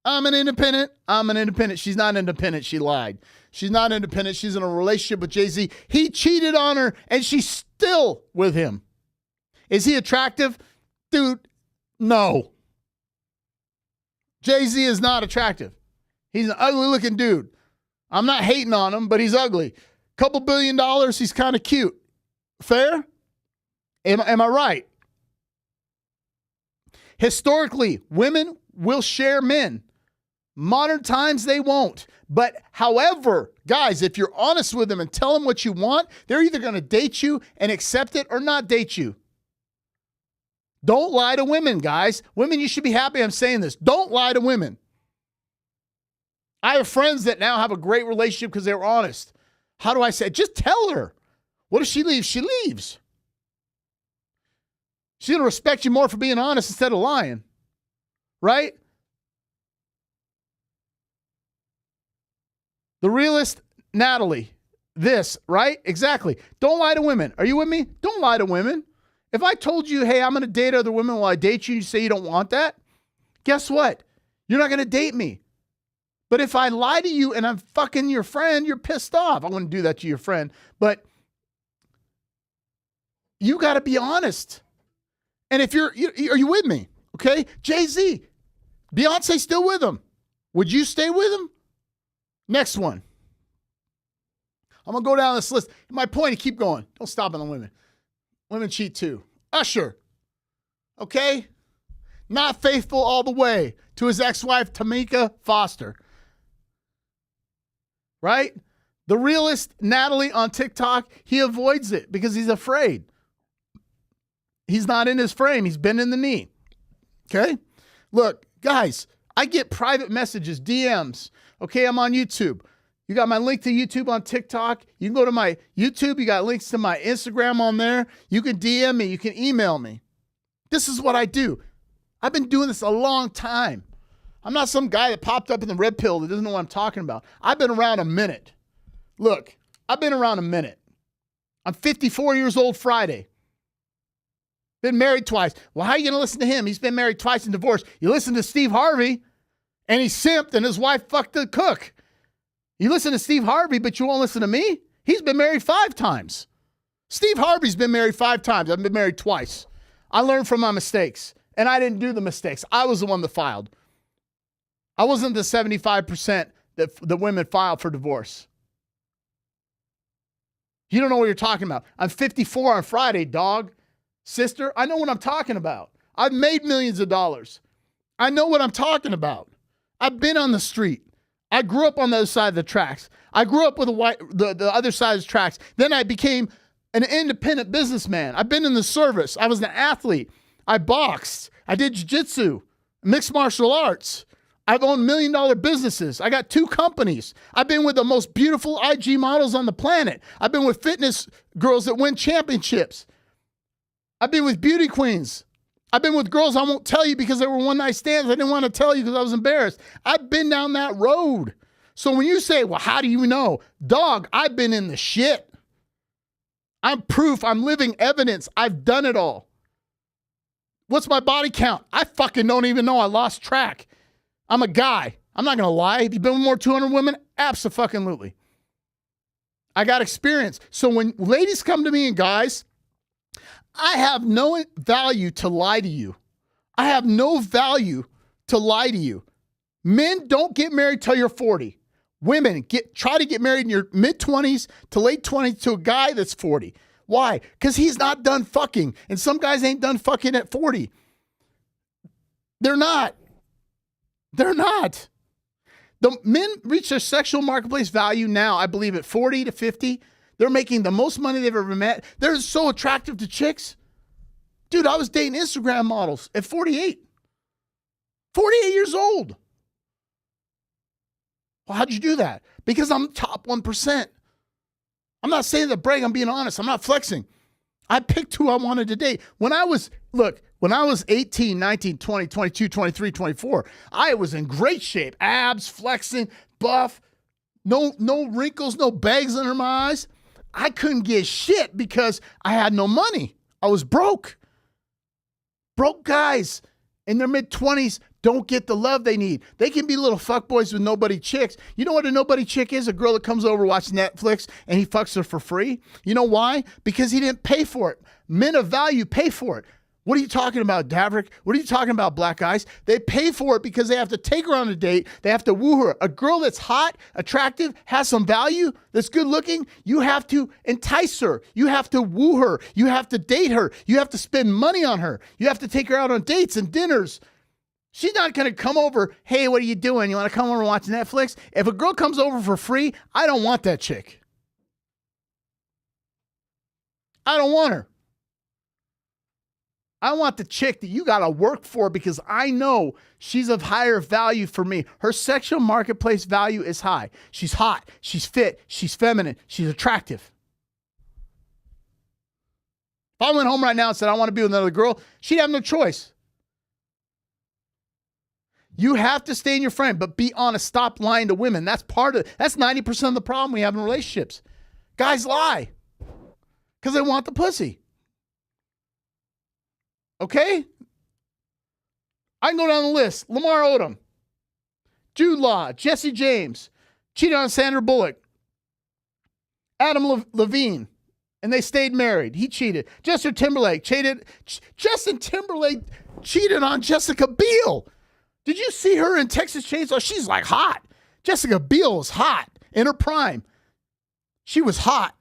I'm an independent. She's not independent. She lied. She's not independent. She's in a relationship with Jay-Z. He cheated on her, and she's still with him. Is he attractive? Dude, no. Jay-Z is not attractive. He's an ugly-looking dude. I'm not hating on him, but he's ugly. Couple $1 billion, he's kind of cute. Fair? Am I right? Historically, women will share men. Modern times, they won't. But however, guys, if you're honest with them and tell them what you want, they're either going to date you and accept it or not date you. Don't lie to women, guys. Women, you should be happy I'm saying this. Don't lie to women. I have friends that now have a great relationship because they were honest. How do I say it? Just tell her. What if she leaves? She leaves. She's going to respect you more for being honest instead of lying. Right? The realist, Natalie. This, right? Exactly. Don't lie to women. Are you with me? Don't lie to women. If I told you, hey, I'm going to date other women while I date you, and you say you don't want that, guess what? You're not going to date me. But if I lie to you and I'm fucking your friend, you're pissed off. I wouldn't do that to your friend. But you got to be honest. And if are you with me? Okay? Jay-Z, Beyonce still with him. Would you stay with him? Next one. I'm going to go down this list. My point is keep going. Don't stop on the women. Women cheat too. Usher. Okay? Not faithful all the way to his ex-wife, Tamika Foster. Right? The realist, Natalie, on TikTok, he avoids it because he's afraid. He's not in his frame. He's been in the knee. Okay? Look, guys, I get private messages, DMs. Okay, I'm on YouTube. You got my link to YouTube on TikTok. You can go to my YouTube. You got links to my Instagram on there. You can DM me. You can email me. This is what I do. I've been doing this a long time. I'm not some guy that popped up in the red pill that doesn't know what I'm talking about. I've been around a minute. Look, I've been around a minute. I'm 54 years old Friday. Been married twice. Well, how are you going to listen to him? He's been married twice and divorced. You listen to Steve Harvey, and he simped, and his wife fucked the cook. You listen to Steve Harvey, but you won't listen to me? He's been married 5 times. Steve Harvey's been married 5 times. I've been married twice. I learned from my mistakes, and I didn't do the mistakes. I was the one that filed. I wasn't the 75% that the women filed for divorce. You don't know what you're talking about. I'm 54 on Friday, dog. Sister, I know what I'm talking about. I've made millions of dollars. I know what I'm talking about. I've been on the street. I grew up on the other side of the tracks. I grew up with the other side of the tracks. Then I became an independent businessman. I've been in the service. I was an athlete. I boxed. I did jiu-jitsu, mixed martial arts. I've owned $1 million businesses. I got 2 companies. I've been with the most beautiful IG models on the planet. I've been with fitness girls that win championships. I've been with beauty queens. I've been with girls I won't tell you because they were one-night stands. I didn't want to tell you because I was embarrassed. I've been down that road. So when you say, well, how do you know? Dog, I've been in the shit. I'm proof. I'm living evidence. I've done it all. What's my body count? I fucking don't even know. I lost track. I'm a guy. I'm not going to lie. Have you been with more than 200 women? Abso-fucking-lutely. I got experience. So when ladies come to me and guys, I have no value to lie to you. I have no value to lie to you. Men don't get married till you're 40. Women try to get married in your mid-20s to late 20s to a guy that's 40. Why? Because he's not done fucking. And some guys ain't done fucking at 40. They're not. They're not. The men reach their sexual marketplace value now, I believe, at 40 to 50. They're making the most money they've ever met. They're so attractive to chicks. Dude, I was dating Instagram models at 48. 48 years old. Well, how'd you do that? Because I'm top 1%. I'm not saying that brag. I'm being honest. I'm not flexing. I picked who I wanted to date. When I was 18, 19, 20, 22, 23, 24, I was in great shape. Abs, flexing, buff, no wrinkles, no bags under my eyes. I couldn't get shit because I had no money. I was broke. Broke guys in their mid-20s don't get the love they need. They can be little fuckboys with nobody chicks. You know what a nobody chick is? A girl that comes over, watches Netflix, and he fucks her for free. You know why? Because he didn't pay for it. Men of value pay for it. What are you talking about, Daverick? What are you talking about, Black Ice? They pay for it because they have to take her on a date. They have to woo her. A girl that's hot, attractive, has some value, that's good looking, you have to entice her. You have to woo her. You have to date her. You have to spend money on her. You have to take her out on dates and dinners. She's not going to come over, hey, what are you doing? You want to come over and watch Netflix? If a girl comes over for free, I don't want that chick. I don't want her. I want the chick that you got to work for because I know she's of higher value for me. Her sexual marketplace value is high. She's hot. She's fit. She's feminine. She's attractive. If I went home right now and said, I want to be with another girl, she'd have no choice. You have to stay in your frame, but be honest. Stop lying to women. That's 90% of the problem we have in relationships. Guys lie because they want the pussy. Okay? I can go down the list. Lamar Odom, Jude Law, Jesse James, cheated on Sandra Bullock, Adam Levine, and they stayed married. He cheated. Justin Timberlake cheated on Jessica Biel. Did you see her in Texas Chainsaw? She's like hot. Jessica Biel was hot in her prime. She was hot.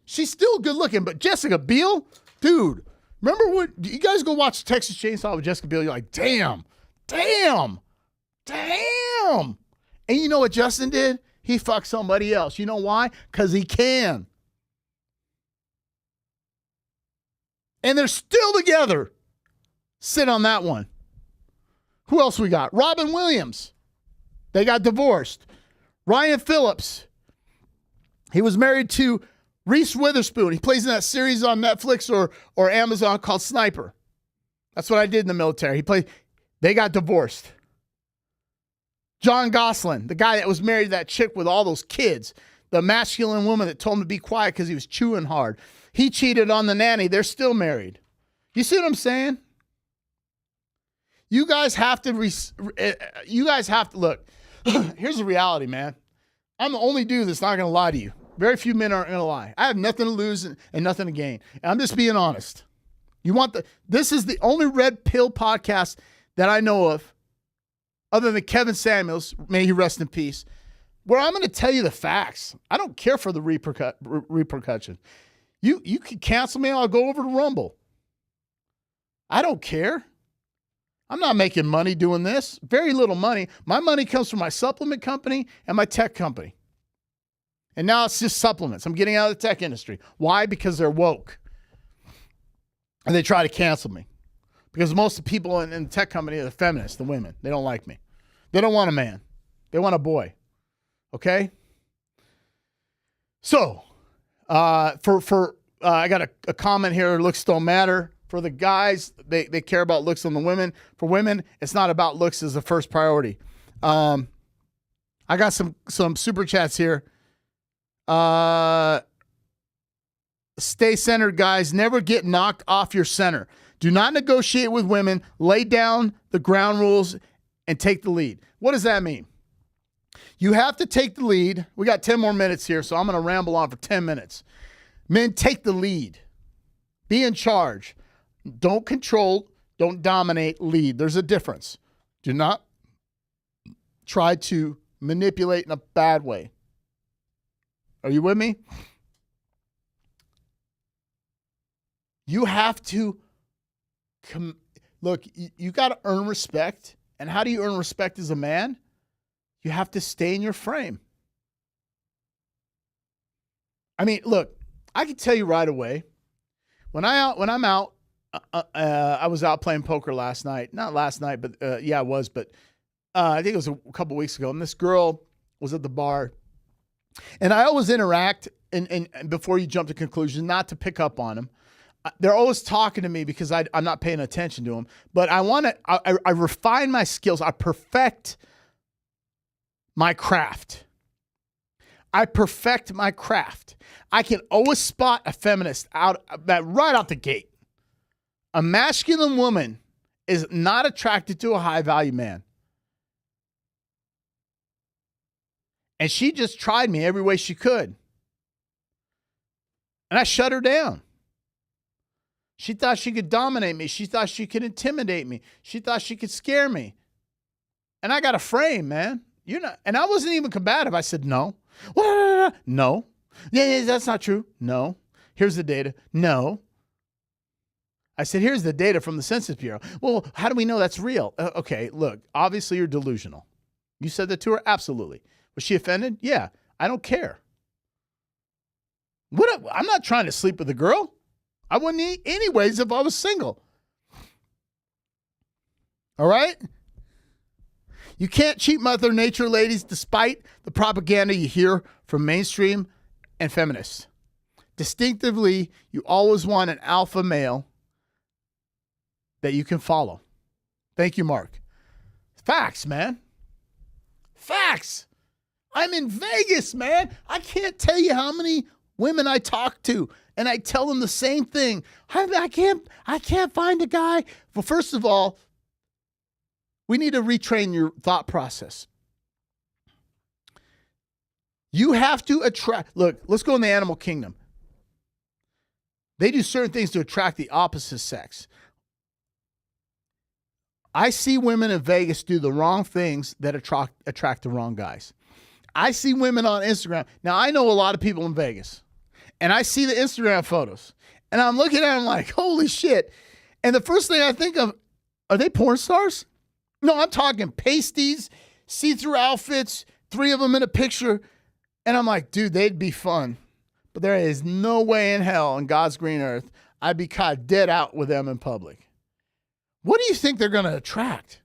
She's still good looking, but Jessica Biel, dude, remember what, you guys go watch Texas Chainsaw with Jessica Biel, you're like, damn. And you know what Justin did? He fucked somebody else. You know why? Because he can. And they're still together. Sit on that one. Who else we got? Robin Williams. They got divorced. Ryan Phillips. He was married to Reese Witherspoon. He plays in that series on Netflix or Amazon called Sniper. That's what I did in the military. They got divorced. John Gosselin, the guy that was married to that chick with all those kids, the masculine woman that told him to be quiet because he was chewing hard. He cheated on the nanny. They're still married. You see what I'm saying? You guys have to look. Here's the reality, man. I'm the only dude that's not going to lie to you. Very few men aren't going to lie. I have nothing to lose and nothing to gain. And I'm just being honest. This is the only red pill podcast that I know of, other than Kevin Samuels, may he rest in peace, where I'm going to tell you the facts. I don't care for the repercussion. You can cancel me, I'll go over to Rumble. I don't care. I'm not making money doing this. Very little money. My money comes from my supplement company and my tech company. And now it's just supplements. I'm getting out of the tech industry. Why? Because they're woke. And they try to cancel me. Because most of the people in the tech company are the feminists, the women. They don't like me. They don't want a man. They want a boy. Okay? So, I got a comment here, looks don't matter. For the guys, they care about looks on the women. For women, it's not about looks as the first priority. I got some super chats here. Stay centered, guys. Never get knocked off your center. Do not negotiate with women. Lay down the ground rules and take the lead. What does that mean? You have to take the lead. We got 10 more minutes here, so I'm going to ramble on for 10 minutes. Men, take the lead. Be in charge. Don't control. Don't dominate. Lead. There's a difference. Do not try to manipulate in a bad way. Are you with me? You have to look, you got to earn respect. And how do you earn respect as a man? You have to stay in your frame. I mean, look, I can tell you right away, when I'm out, I was out playing poker last night. Not last night, but yeah, I was. But I think it was a couple weeks ago. And this girl was at the bar. And I always interact and before you jump to conclusions, not to pick up on them. They're always talking to me because I'm not paying attention to them. But I refine my skills. I perfect my craft. I perfect my craft. I can always spot a feminist right out the gate. A masculine woman is not attracted to a high-value man. And she just tried me every way she could. And I shut her down. She thought she could dominate me. She thought she could intimidate me. She thought she could scare me. And I got a frame, man. You're not, and I wasn't even combative. I said, no. No. Yeah, that's not true. No. Here's the data. No. I said, here's the data from the Census Bureau. Well, how do we know that's real? Okay, look, obviously you're delusional. You said that to her? Absolutely. Was she offended? Yeah. I don't care. I'm not trying to sleep with a girl. I wouldn't anyways if I was single. All right? You can't cheat Mother Nature, ladies, despite the propaganda you hear from mainstream and feminists. Distinctively, you always want an alpha male that you can follow. Thank you, Mark. Facts, man. Facts. I'm in Vegas, man. I can't tell you how many women I talk to, and I tell them the same thing. I can't find a guy. Well, first of all, we need to retrain your thought process. You have to attract. Look, let's go in the animal kingdom. They do certain things to attract the opposite sex. I see women in Vegas do the wrong things that attract the wrong guys. I see women on Instagram. Now, I know a lot of people in Vegas, and I see the Instagram photos, and I'm looking at them like, holy shit. And the first thing I think of, are they porn stars? No, I'm talking pasties, see-through outfits, 3 of them in a picture. And I'm like, dude, they'd be fun. But there is no way in hell on God's green earth I'd be caught dead out with them in public. What do you think they're going to attract?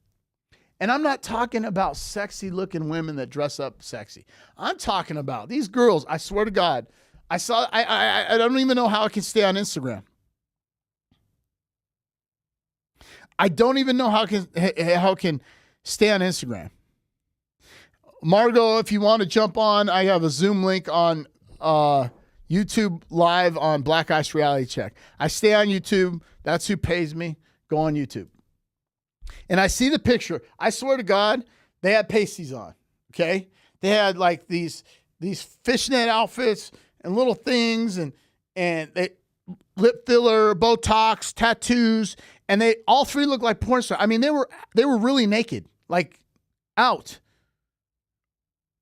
And I'm not talking about sexy-looking women that dress up sexy. I'm talking about these girls, I swear to God, I don't even know how I can stay on Instagram. I don't even know how I can stay on Instagram. Margot, if you want to jump on, I have a Zoom link on YouTube Live on Black Ice Reality Check. I stay on YouTube. That's who pays me. Go on YouTube. And I see the picture. I swear to God, they had pasties on, okay? They had like these fishnet outfits and little things and they, lip filler, Botox, tattoos, and they all 3 looked like porn stars. I mean, they were really naked, like out.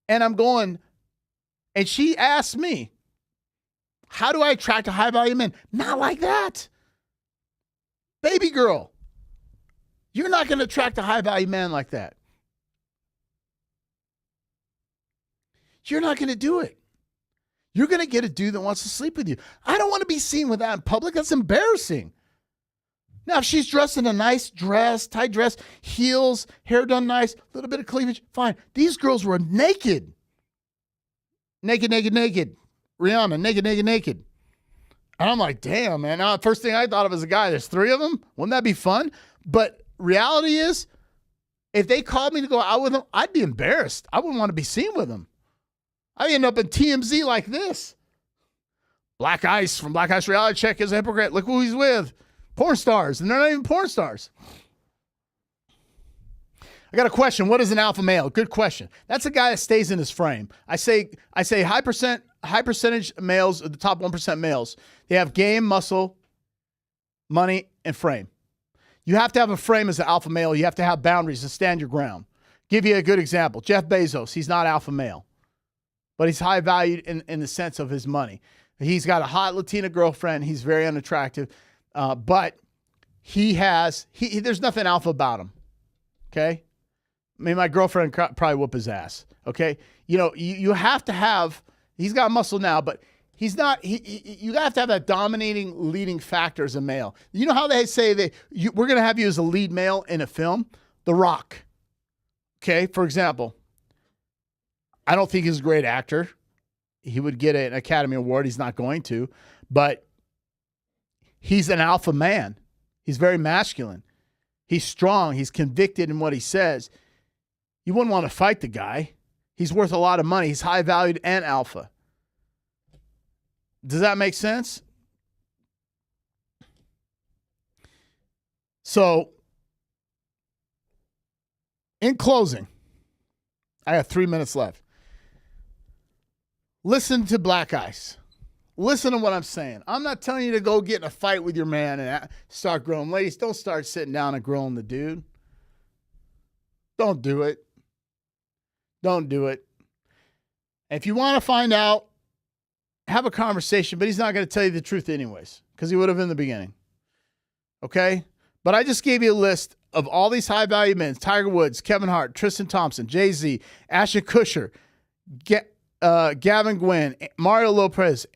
And I'm going, and she asked me, how do I attract a high-value man? Not like that. Baby girl, you're not going to attract a high-value man like that. You're not going to do it. You're going to get a dude that wants to sleep with you. I don't want to be seen with that in public. That's embarrassing. Now, if she's dressed in a nice dress, tight dress, heels, hair done nice, a little bit of cleavage, fine. These girls were naked. Naked. Rihanna, naked. And I'm like, damn, man. Now, the first thing I thought of as a guy, there's 3 of them. Wouldn't that be fun? But reality is, if they called me to go out with them, I'd be embarrassed. I wouldn't want to be seen with them. I'd end up in TMZ like this. Black Ice from Black Ice Reality Check is a hypocrite. Look who he's with. Porn stars, and they're not even porn stars. I got a question. What is an alpha male? Good question. That's a guy that stays in his frame. I say high percentage males, the top 1% males, they have game, muscle, money, and frame. You have to have a frame as an alpha male. You have to have boundaries and stand your ground. Give you a good example. Jeff Bezos, he's not alpha male, but he's high valued in the sense of his money. He's got a hot Latina girlfriend. He's very unattractive. But there's nothing alpha about him. Okay. I mean, my girlfriend probably whoop his ass. Okay. You know, you have to have, he's got muscle now, but he's not, you have to have that dominating leading factor as a male. You know how they say we're going to have you as a lead male in a film? The Rock. Okay. For example, I don't think he's a great actor. he would get an Academy Award. He's not going to, but he's an alpha man. He's very masculine. He's strong. He's convicted in what he says. You wouldn't want to fight the guy. He's worth a lot of money. He's high valued and alpha. Does that make sense? So, in closing, I have 3 minutes left. Listen to Black Ice. Listen to what I'm saying. I'm not telling you to go get in a fight with your man and start grilling. Ladies, don't start sitting down and grilling the dude. Don't do it. Don't do it. If you want to find out, have a conversation, but he's not going to tell you the truth anyways, because he would have in the beginning. Okay? But I just gave you a list of all these high-value men: Tiger Woods, Kevin Hart, Tristan Thompson, Jay-Z, Ashton Kutcher, Gavin Gwynn, Mario Lopez,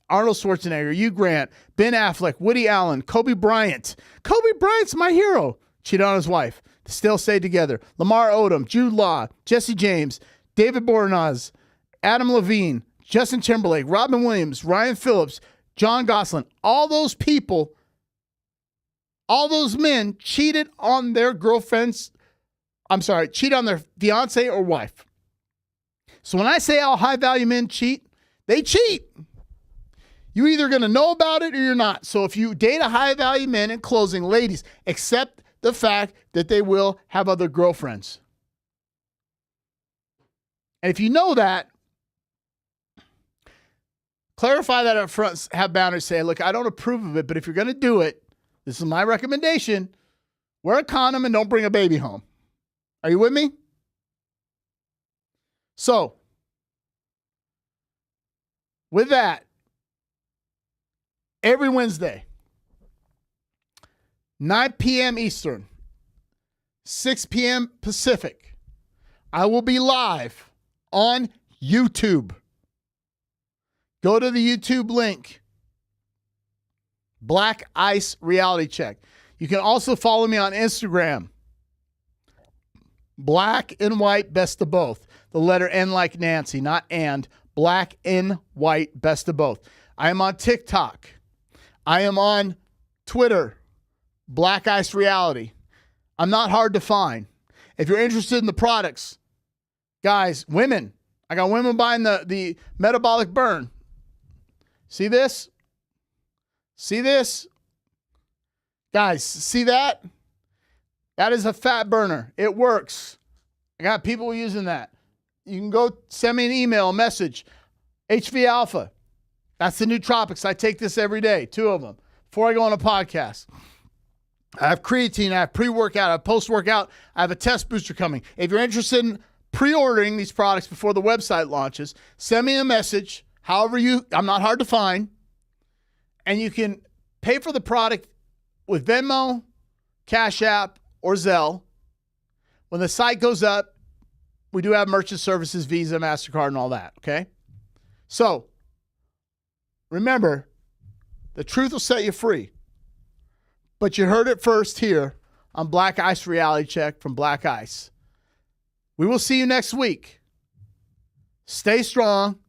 Arnold Schwarzenegger, Hugh Grant, Ben Affleck, Woody Allen, Kobe Bryant. Kobe Bryant's my hero. Cheated on his wife. Still stayed together. Lamar Odom, Jude Law, Jesse James, David Boreanaz, Adam Levine, Justin Timberlake, Robin Williams, Ryan Phillips, John Gosselin. All those people, all those men cheated on their girlfriends. Cheated on their fiance or wife. So when I say all high-value men cheat, they cheat. You're either going to know about it or you're not. So if you date a high-value man, in closing, ladies, accept the fact that they will have other girlfriends. And if you know that, clarify that up front, have boundaries, say, look, I don't approve of it, but if you're going to do it, this is my recommendation, wear a condom and don't bring a baby home. Are you with me? So, with that, every Wednesday, 9 p.m. Eastern, 6 p.m. Pacific, I will be live on YouTube. Go to the YouTube link, Black Ice Reality Check. You can also follow me on Instagram, Black and White Best of Both. The letter N like Nancy, not and. Black and White Best of Both. I am on TikTok. I am on Twitter, Black Ice Reality. I'm not hard to find. If you're interested in the products, guys, women, I got women buying the metabolic burn. See this? See this? Guys, see that? That is a fat burner. It works. I got people using that. You can go send me an email, a message. HV Alpha. That's the nootropics. I take this every day, 2 of them, before I go on a podcast. I have creatine. I have pre-workout. I have post-workout. I have a test booster coming. If you're interested in pre-ordering these products before the website launches, send me a message. I'm not hard to find. And you can pay for the product with Venmo, Cash App, or Zelle. When the site goes up, we do have merchant services, Visa, MasterCard, and all that, okay? So, remember, the truth will set you free. But you heard it first here on Black Ice Reality Check from Black Ice. We will see you next week. Stay strong.